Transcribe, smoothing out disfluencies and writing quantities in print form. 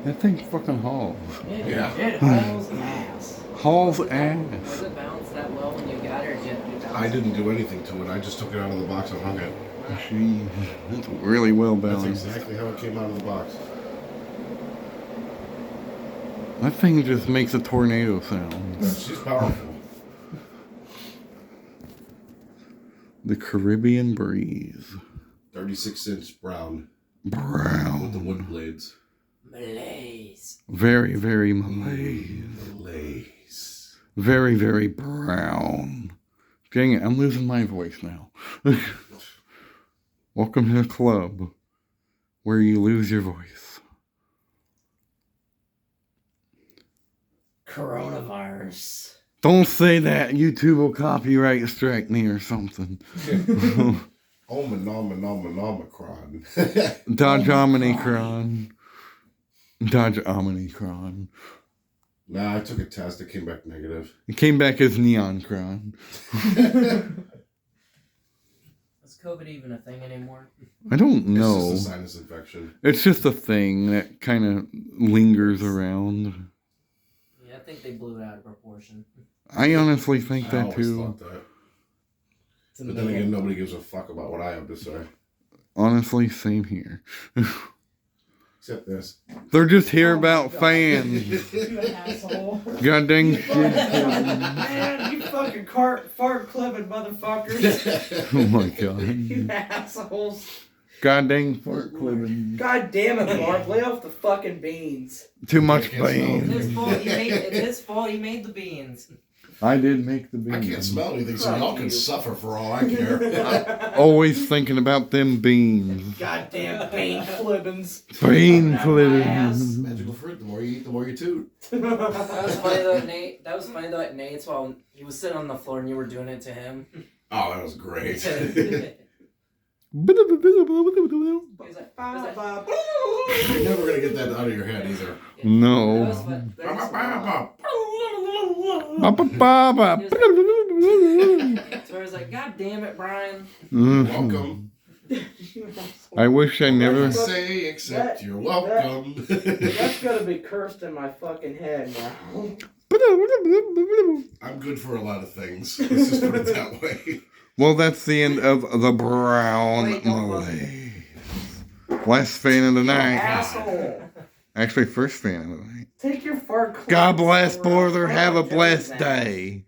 That thing's fucking hauls. Yeah. It hauls ass. Hauls Was ass. it balanced that well when you got it, or did you have to balance I it? didn't do anything to it. I just took it out of the box and hung it. Jeez, that's really well That's balanced. exactly how it came out of the box. That thing just makes a tornado sound. She's powerful. The Caribbean breeze. 36-inch brown with the Brown. wood blades. Malaise. Very, very Malay. Lace. Very, very brown. Dang it, I'm losing my voice now. Welcome to the club where you lose your voice. Coronavirus. Don't say that. YouTube will copyright strike me or something. Omicron. Dodge Omicron. Dodge Omicron. Nah, I took a test. It came back negative. It came back as Neoncron. Is COVID even a thing anymore? I don't know. It's just a sinus infection. It's just a thing that kind of lingers around. Yeah, I think they blew it out of proportion. I honestly think I that always too. thought that. It's a But then man. again, nobody gives a fuck about what I have to say. Honestly, same here. Except this. They're just here Oh my about God. fans. You asshole. God dang shit. Man, you fucking fart clipping motherfuckers. Oh my god. You assholes. God dang fart clipping. God damn it, Mark. Lay off the fucking beans. Too much I can't smell It's beans. his fault. It's his fault. He made the beans. I did make the I can't beans. smell anything, so y'all can suffer for all I care. Always thinking about them beans. Goddamn bean flippins. Bean Ass. clippings. Magical fruit. The more you eat, the more you toot. That was funny though, Nate. That was funny though at Nate's while he was sitting on the floor and you were doing it to him. Oh, that was great. He's like, You're never gonna get that out of your head either. that No. was fun. That was fun. So I was like, God damn it, Brian. Welcome. I wish I never. Say except you're welcome. That's gotta be cursed in my fucking head now. I'm good for a lot of things. Let's just put it that way. Well, that's the end of the Brown Wait, don't look. Malaise. Last fan of the night. Asshole. Actually, first fan of the night. Take your fart clip. God bless, somewhere else. brother. I Have a like doing blessed that. day.